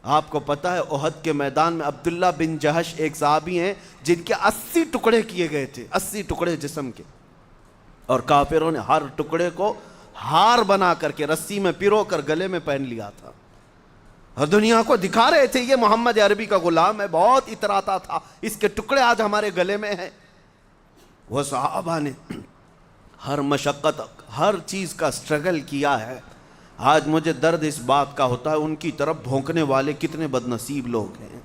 آپ کو پتہ ہے احد کے میدان میں عبداللہ بن جہش ایک صحابی ہیں جن کے 80 ٹکڑے کیے گئے تھے، 80 ٹکڑے جسم کے، اور کافروں نے ہر ٹکڑے کو ہار بنا کر کے رسی میں پیرو کر گلے میں پہن لیا تھا۔ اور دنیا کو دکھا رہے تھے یہ محمد عربی کا غلام ہے، بہت اتراتا تھا، اس کے ٹکڑے آج ہمارے گلے میں ہیں۔ وہ صحابہ نے ہر مشقت، ہر چیز کا سٹرگل کیا ہے۔ آج مجھے درد اس بات کا ہوتا ہے ان کی طرف بھونکنے والے کتنے بد نصیب لوگ ہیں۔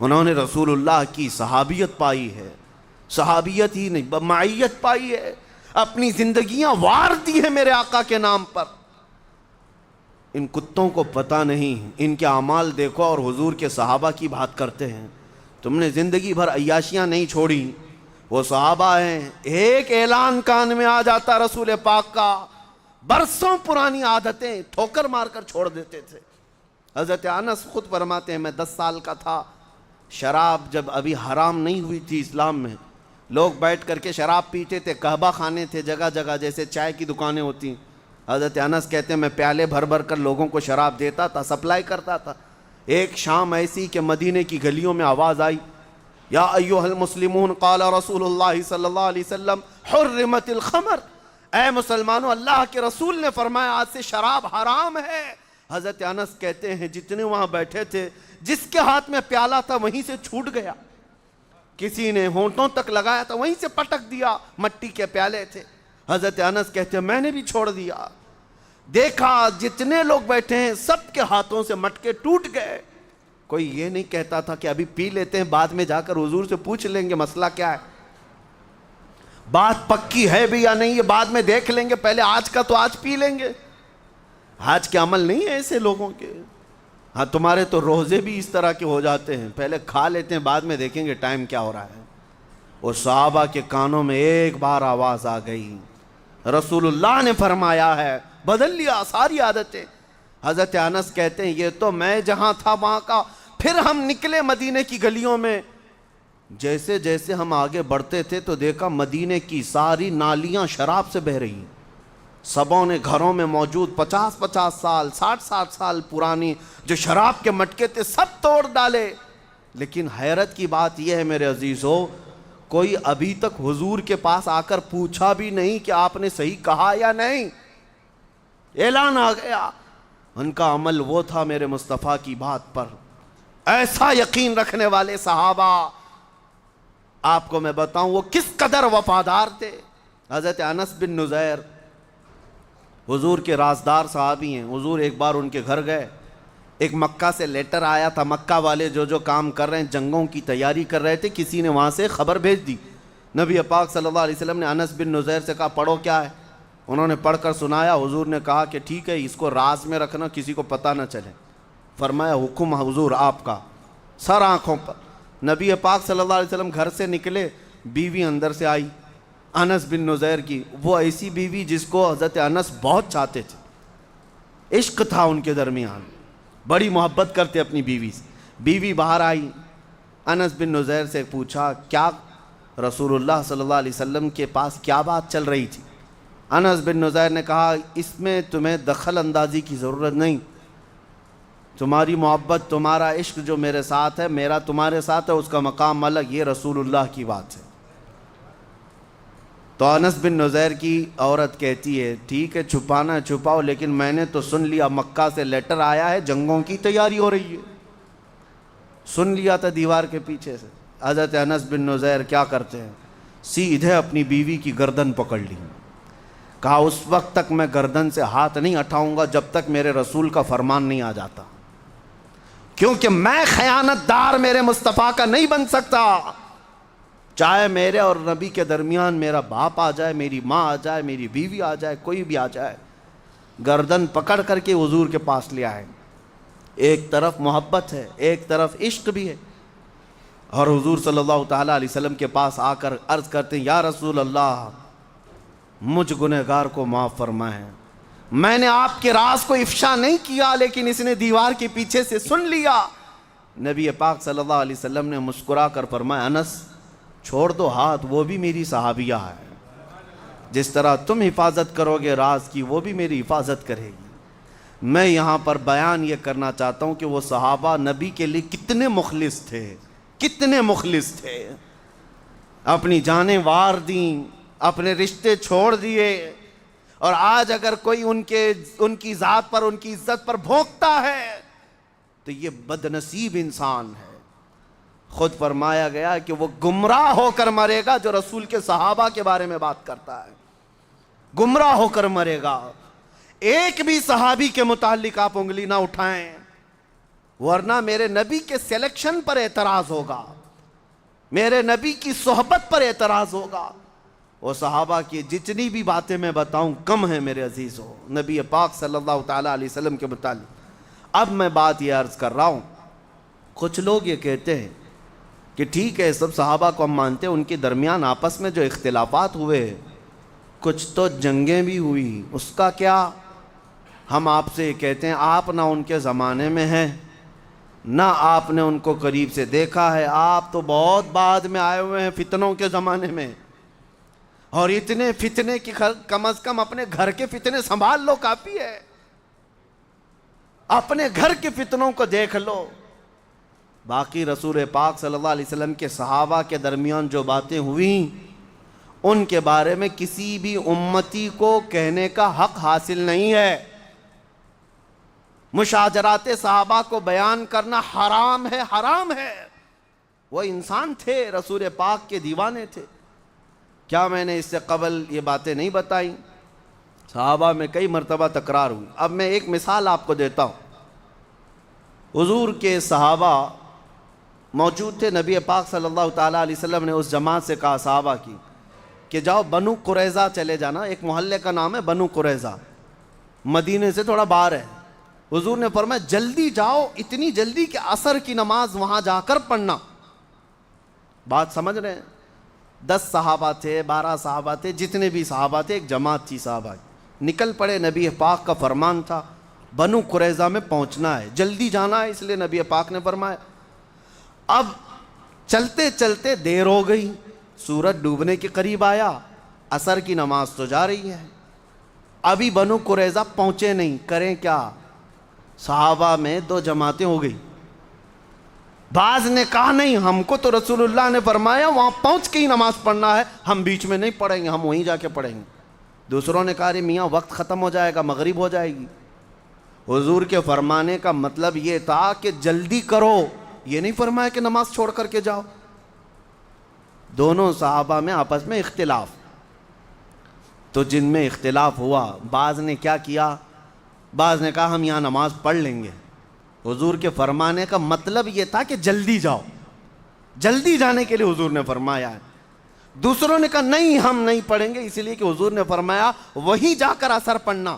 انہوں نے رسول اللہ کی صحابیت پائی ہے، صحابیت ہی نہیں معیت پائی ہے، اپنی زندگیاں وار دی ہیں میرے آقا کے نام پر۔ ان کتوں کو پتہ نہیں، ان کے اعمال دیکھو اور حضور کے صحابہ کی بات کرتے ہیں۔ تم نے زندگی بھر عیاشیاں نہیں چھوڑی، وہ صحابہ ہیں۔ ایک اعلان کان میں آ جاتا رسول پاک کا، برسوں پرانی عادتیں ٹھوکر مار کر چھوڑ دیتے تھے۔ حضرت انس خود فرماتے ہیں میں 10 سال کا تھا، شراب جب ابھی حرام نہیں ہوئی تھی اسلام میں، لوگ بیٹھ کر کے شراب پیتے تھے، قہبہ خانے تھے جگہ جگہ جیسے چائے کی دکانیں ہوتی ہیں۔ حضرت انس کہتے ہیں میں پیالے بھر بھر کر لوگوں کو شراب دیتا تھا، سپلائی کرتا تھا۔ ایک شام ایسی کہ مدینے کی گلیوں میں آواز آئی، یا ایھا المسلمون قال رسول اللہ صلی اللہ علیہ وسلم حرمت الخمر، اے مسلمانوں اللہ کے رسول نے فرمایا آج سے شراب حرام ہے۔ حضرت انس کہتے ہیں جتنے وہاں بیٹھے تھے جس کے ہاتھ میں پیالہ تھا وہیں سے چھوٹ گیا، کسی نے ہونٹوں تک لگایا تھا وہیں سے پٹک دیا، مٹی کے پیالے تھے۔ حضرت انس کہتے ہیں میں نے بھی چھوڑ دیا، دیکھا جتنے لوگ بیٹھے ہیں سب کے ہاتھوں سے مٹکے ٹوٹ گئے۔ کوئی یہ نہیں کہتا تھا کہ ابھی پی لیتے ہیں بعد میں جا کر حضور سے پوچھ لیں گے مسئلہ کیا ہے، بات پکی ہے بھی یا نہیں یہ بعد میں دیکھ لیں گے، پہلے آج کا تو آج پی لیں گے۔ آج کے عمل نہیں ہے ایسے لوگوں کے۔ ہاں تمہارے تو روزے بھی اس طرح کے ہو جاتے ہیں، پہلے کھا لیتے ہیں بعد میں دیکھیں گے ٹائم کیا ہو رہا ہے۔ اور صحابہ کے کانوں میں ایک بار آواز آ گئی، رسول اللہ نے فرمایا ہے، بدل لیا ساری عادتیں۔ حضرت انس کہتے ہیں یہ تو میں جہاں تھا وہاں کا، پھر ہم نکلے مدینے کی گلیوں میں، جیسے جیسے ہم آگے بڑھتے تھے تو دیکھا مدینے کی ساری نالیاں شراب سے بہہ رہی، سبوں نے گھروں میں موجود 50 سال 60 سال پرانی جو شراب کے مٹکے تھے سب توڑ ڈالے۔ لیکن حیرت کی بات یہ ہے میرے عزیزو، کوئی ابھی تک حضور کے پاس آ کر پوچھا بھی نہیں کہ آپ نے صحیح کہا یا نہیں، اعلان آ گیا۔ ان کا عمل وہ تھا میرے مصطفیٰ کی بات پر، ایسا یقین رکھنے والے صحابہ۔ آپ کو میں بتاؤں وہ کس قدر وفادار تھے۔ حضرت انس بن نزیر حضور کے رازدار صحابی ہیں، حضور ایک بار ان کے گھر گئے، ایک مکہ سے لیٹر آیا تھا، مکہ والے جو کام کر رہے ہیں جنگوں کی تیاری کر رہے تھے، کسی نے وہاں سے خبر بھیج دی۔ نبی پاک صلی اللہ علیہ وسلم نے انس بن نزیر سے کہا پڑھو کیا ہے، انہوں نے پڑھ کر سنایا۔ حضور نے کہا کہ ٹھیک ہے اس کو راز میں رکھنا، کسی کو پتہ نہ چلے۔ فرمایا حکم حضور آپ کا، سر آنکھوں پر۔ نبی پاک صلی اللہ علیہ وسلم گھر سے نکلے، بیوی اندر سے آئی انس بن نزیر کی، وہ ایسی بیوی جس کو حضرت انس بہت چاہتے تھے، عشق تھا ان کے درمیان، بڑی محبت کرتے اپنی بیوی سے۔ بیوی باہر آئی، انس بن نزیر سے پوچھا کیا رسول اللہ صلی اللہ علیہ وسلم کے پاس کیا بات چل رہی تھی؟ انس بن نزیر نے کہا اس میں تمہیں دخل اندازی کی ضرورت نہیں، تمہاری محبت تمہارا عشق جو میرے ساتھ ہے، میرا تمہارے ساتھ ہے، اس کا مقام الگ، یہ رسول اللہ کی بات ہے۔ تو انس بن نزیر کی عورت کہتی ہے ٹھیک ہے چھپانا چھپاؤ، لیکن میں نے تو سن لیا مکہ سے لیٹر آیا ہے، جنگوں کی تیاری ہو رہی ہے، سن لیا تھا دیوار کے پیچھے سے۔ حضرت انس بن نزیر کیا کرتے ہیں، سیدھے اپنی بیوی کی گردن پکڑ لی، کہا اس وقت تک میں گردن سے ہاتھ نہیں ہٹاؤں گا جب تک میرے رسول کا فرمان نہیں آ جاتا، کیونکہ میں خیانت دار میرے مصطفیٰ کا نہیں بن سکتا، چاہے میرے اور نبی کے درمیان میرا باپ آ جائے، میری ماں آ جائے، میری بیوی آ جائے، کوئی بھی آ جائے، گردن پکڑ کر کے حضور کے پاس لے آئے۔ ایک طرف محبت ہے، ایک طرف عشق بھی ہے، اور حضور صلی اللہ تعالیٰ علیہ وسلم کے پاس آ کر عرض کرتے ہیں یا رسول اللہ مجھ گنہگار کو معاف فرمائیں، میں نے آپ کے راز کو افشا نہیں کیا، لیکن اس نے دیوار کے پیچھے سے سن لیا۔ نبی پاک صلی اللہ علیہ وسلم نے مسکرا کر فرمایا انس چھوڑ دو ہاتھ، وہ بھی میری صحابیہ ہے، جس طرح تم حفاظت کرو گے راز کی وہ بھی میری حفاظت کرے گی۔ میں یہاں پر بیان یہ کرنا چاہتا ہوں کہ وہ صحابہ نبی کے لیے کتنے مخلص تھے، کتنے مخلص تھے، اپنی جانیں وار دیں، اپنے رشتے چھوڑ دیے، اور آج اگر کوئی ان کی ذات پر ان کی عزت پر بھونکتا ہے تو یہ بدنصیب انسان ہے۔ خود فرمایا گیا کہ وہ گمراہ ہو کر مرے گا جو رسول کے صحابہ کے بارے میں بات کرتا ہے، گمراہ ہو کر مرے گا۔ ایک بھی صحابی کے متعلق آپ انگلی نہ اٹھائیں، ورنہ میرے نبی کے سلیکشن پر اعتراض ہوگا، میرے نبی کی صحبت پر اعتراض ہوگا۔ وہ صحابہ کی جتنی بھی باتیں میں بتاؤں کم ہیں میرے عزیزو نبی پاک صلی اللہ تعالیٰ علیہ وسلم کے متعلق۔ اب میں بات یہ عرض کر رہا ہوں، کچھ لوگ یہ کہتے ہیں کہ ٹھیک ہے سب صحابہ کو ہم مانتے ہیں، ان کے درمیان آپس میں جو اختلافات ہوئے، کچھ تو جنگیں بھی ہوئی، اس کا کیا؟ ہم آپ سے یہ کہتے ہیں آپ نہ ان کے زمانے میں ہیں، نہ آپ نے ان کو قریب سے دیکھا ہے، آپ تو بہت بعد میں آئے ہوئے ہیں فتنوں کے زمانے میں، اور اتنے فتنے کی کم از کم اپنے گھر کے فتنے سنبھال لو، کافی ہے، اپنے گھر کے فتنوں کو دیکھ لو۔ باقی رسول پاک صلی اللہ علیہ وسلم کے صحابہ کے درمیان جو باتیں ہوئیں ان کے بارے میں کسی بھی امتی کو کہنے کا حق حاصل نہیں ہے۔ مشاجرات صحابہ کو بیان کرنا حرام ہے، حرام ہے۔ وہ انسان تھے، رسول پاک کے دیوانے تھے۔ کیا میں نے اس سے قبل یہ باتیں نہیں بتائیں؟ صحابہ میں کئی مرتبہ تکرار ہوئی۔ اب میں ایک مثال آپ کو دیتا ہوں۔ حضور کے صحابہ موجود تھے، نبی پاک صلی اللہ تعالیٰ علیہ وسلم نے اس جماعت سے کہا صحابہ کی کہ جاؤ بنو قریظہ چلے جانا، ایک محلے کا نام ہے بنو قریظہ، مدینے سے تھوڑا باہر ہے۔ حضور نے فرمایا جلدی جاؤ، اتنی جلدی کہ عصر کی نماز وہاں جا کر پڑھنا۔ بات سمجھ رہے ہیں؟ 10 صحابہ تھے، 12 صحابہ تھے، جتنے بھی صحابہ تھے، ایک جماعت تھی صحابہ کی، نکل پڑے۔ نبی پاک کا فرمان تھا بنو قریظہ میں پہنچنا ہے، جلدی جانا ہے، اس لیے نبی پاک نے فرمایا۔ اب چلتے چلتے دیر ہو گئی، سورج ڈوبنے کے قریب آیا، عصر کی نماز تو جا رہی ہے، ابھی بنو قریظہ پہنچے نہیں، کریں کیا؟ صحابہ میں 2 جماعتیں ہو گئی۔ بعض نے کہا نہیں، ہم کو تو رسول اللہ نے فرمایا وہاں پہنچ کے ہی نماز پڑھنا ہے، ہم بیچ میں نہیں پڑھیں گے، ہم وہیں جا کے پڑھیں گے۔ دوسروں نے کہا میاں وقت ختم ہو جائے گا، مغرب ہو جائے گی۔ حضور کے فرمانے کا مطلب یہ تھا کہ جلدی کرو، یہ نہیں فرمایا کہ نماز چھوڑ کر کے جاؤ۔ دونوں صحابہ میں آپس میں اختلاف، تو جن میں اختلاف ہوا، بعض نے کیا کیا؟ بعض نے کہا ہم یہاں نماز پڑھ لیں گے۔ حضور کے فرمانے کا مطلب یہ تھا کہ جلدی جاؤ، جلدی جانے کے لیے حضور نے فرمایا ہے۔ دوسروں نے کہا نہیں ہم نہیں پڑھیں گے، اس لیے کہ حضور نے فرمایا وہیں جا کر عصر پڑھنا۔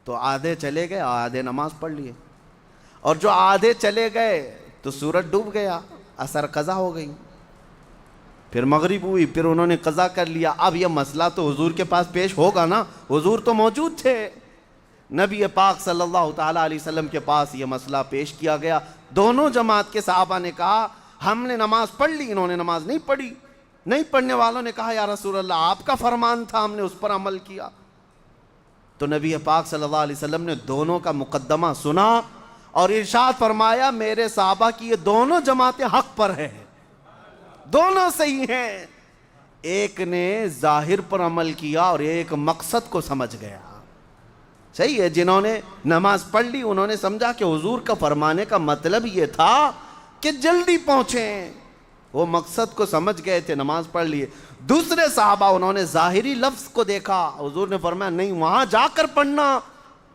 تو آدھے چلے گئے، آدھے نماز پڑھ لیے، اور جو آدھے چلے گئے تو سورج ڈوب گیا، عصر قضا ہو گئی، پھر مغرب ہوئی، پھر انہوں نے قضا کر لیا۔ اب یہ مسئلہ تو حضور کے پاس پیش ہوگا نا، حضور تو موجود تھے۔ نبی پاک صلی اللہ تعالیٰ علیہ وسلم کے پاس یہ مسئلہ پیش کیا گیا۔ دونوں جماعت کے صحابہ نے کہا ہم نے نماز پڑھ لی، انہوں نے نماز نہیں پڑھی۔ نہیں پڑھنے والوں نے کہا یا رسول اللہ آپ کا فرمان تھا، ہم نے اس پر عمل کیا۔ تو نبی پاک صلی اللہ علیہ وسلم نے دونوں کا مقدمہ سنا اور ارشاد فرمایا میرے صحابہ کی یہ دونوں جماعتیں حق پر ہیں، دونوں صحیح ہیں۔ ایک نے ظاہر پر عمل کیا اور ایک مقصد کو سمجھ گیا۔ صحیح ہے، جنہوں نے نماز پڑھ لی انہوں نے سمجھا کہ حضور کا فرمانے کا مطلب یہ تھا کہ جلدی پہنچیں، وہ مقصد کو سمجھ گئے تھے، نماز پڑھ لیے۔ دوسرے صحابہ انہوں نے ظاہری لفظ کو دیکھا، حضور نے فرمایا نہیں وہاں جا کر پڑھنا،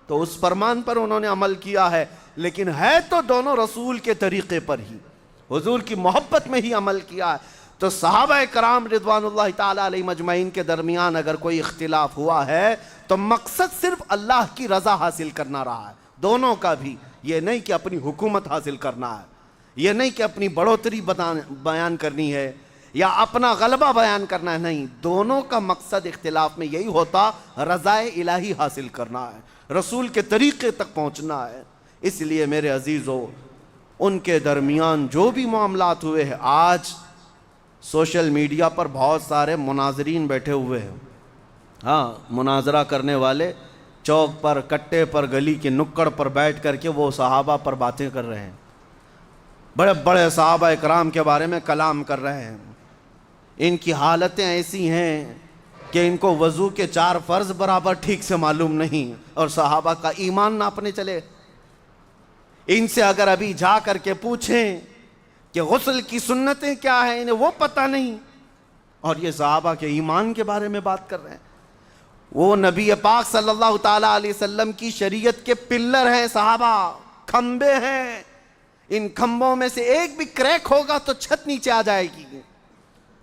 تو اس فرمان پر انہوں نے عمل کیا ہے، لیکن ہے تو دونوں رسول کے طریقے پر ہی، حضور کی محبت میں ہی عمل کیا ہے۔ تو صحابہ کرام رضوان اللہ تعالیٰ علیہ مجمعین کے درمیان اگر کوئی اختلاف ہوا ہے تو مقصد صرف اللہ کی رضا حاصل کرنا رہا ہے، دونوں کا بھی۔ یہ نہیں کہ اپنی حکومت حاصل کرنا ہے، یہ نہیں کہ اپنی بڑھوتری بیان کرنی ہے یا اپنا غلبہ بیان کرنا ہے، نہیں، دونوں کا مقصد اختلاف میں یہی ہوتا رضا الہی حاصل کرنا ہے، رسول کے طریقے تک پہنچنا ہے۔ اس لیے میرے عزیزو ان کے درمیان جو بھی معاملات ہوئے ہیں، آج سوشل میڈیا پر بہت سارے مناظرین بیٹھے ہوئے ہیں، ہاں مناظرہ کرنے والے چوک پر، کٹے پر، گلی کے نکڑ پر بیٹھ کر کے وہ صحابہ پر باتیں کر رہے ہیں، بڑے بڑے صحابہ اکرام کے بارے میں کلام کر رہے ہیں۔ ان کی حالتیں ایسی ہیں کہ ان کو وضو کے 4 فرض برابر ٹھیک سے معلوم نہیں، اور صحابہ کا ایمان ناپنے چلے۔ ان سے اگر ابھی جا کر کے پوچھیں کہ غسل کی سنتیں کیا ہیں، انہیں وہ پتہ نہیں، اور یہ صحابہ کے ایمان کے بارے میں بات کر رہے ہیں۔ وہ نبی پاک صلی اللہ تعالیٰ علیہ وسلم کی شریعت کے پلر ہیں، صحابہ کھمبے ہیں، ان کھمبوں میں سے ایک بھی کریک ہوگا تو چھت نیچے آ جائے گی۔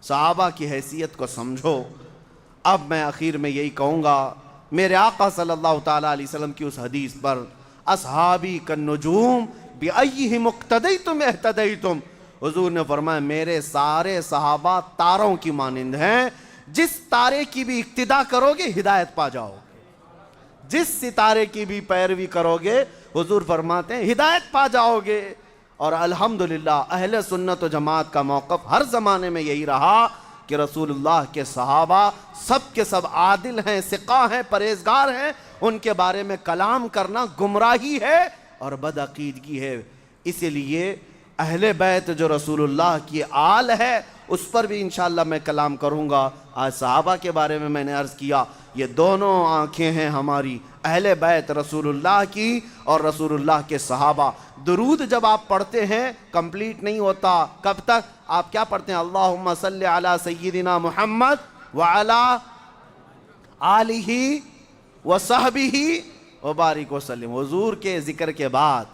صحابہ کی حیثیت کو سمجھو۔ اب میں آخر میں یہی کہوں گا، میرے آقا صلی اللہ تعالیٰ علیہ وسلم کی اس حدیث پر، اصحابی کالنجوم بأیہم اقتدیتم اہتدیتم، حضور نے فرمایا میرے سارے صحابہ تاروں کی مانند ہیں، جس تارے کی بھی اقتدا کرو گے ہدایت پا جاؤ گے، جس ستارے کی بھی پیروی کرو گے حضور فرماتے ہیں ہدایت پا جاؤ گے۔ اور الحمدللہ اہل سنت و جماعت کا موقف ہر زمانے میں یہی رہا کہ رسول اللہ کے صحابہ سب کے سب عادل ہیں، ثقہ ہیں، پرہیزگار ہیں، ان کے بارے میں کلام کرنا گمراہی ہے اور بدعقیدگی ہے۔ اسی لیے اہل بیت جو رسول اللہ کی آل ہے اس پر بھی انشاءاللہ میں کلام کروں گا۔ آج صحابہ کے بارے میں نے عرض کیا، یہ دونوں آنکھیں ہیں ہماری، اہل بیت رسول اللہ کی اور رسول اللہ کے صحابہ۔ درود جب آپ پڑھتے ہیں کمپلیٹ نہیں ہوتا، کب تک؟ آپ کیا پڑھتے ہیں؟ اللہم صلی علی سیدنا محمد وعلی آلہ وصحبہ وبارک وسلم۔ حضور کے ذکر کے بعد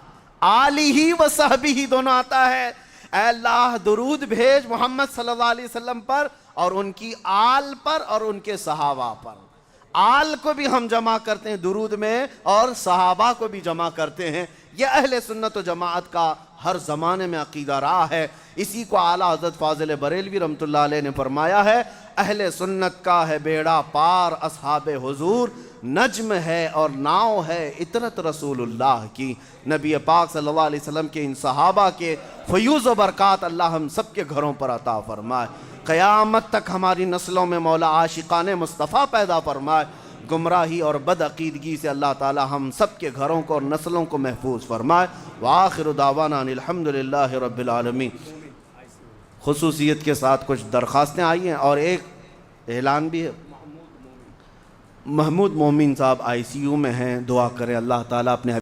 آلہ وصحبہ دونوں آتا ہے۔ اے اللہ درود بھیج محمد صلی اللہ علیہ وسلم پر اور ان کی آل پر اور ان کے صحابہ پر۔ آل کو بھی ہم جمع کرتے ہیں درود میں اور صحابہ کو بھی جمع کرتے ہیں۔ یہ اہل سنت و جماعت کا ہر زمانے میں عقیدہ رہا ہے۔ اسی کو اعلیٰ حضرت فاضل بریلوی رحمۃ اللہ علیہ نے فرمایا ہے، اہل سنت کا ہے بیڑا پار اصحاب حضور، نجم ہے اور ناؤ ہے اطرت رسول اللہ کی۔ نبی پاک صلی اللہ علیہ وسلم کے ان صحابہ کے فیوز و برکات اللہ ہم سب کے گھروں پر عطا فرمائے، قیامت تک ہماری نسلوں میں مولا عاشقان مصطفیٰ پیدا فرمائے، گمراہی اور بدعقیدگی سے اللہ تعالی ہم سب کے گھروں کو اور نسلوں کو محفوظ فرمائے۔ وآخر دعوانا ان الحمدللہ رب العالمین۔ خصوصیت کے ساتھ کچھ درخواستیں آئی ہیں اور ایک اعلان بھی ہے۔ محمود مومن صاحب ICU میں ہیں، دعا کریں اللہ تعالیٰ اپنے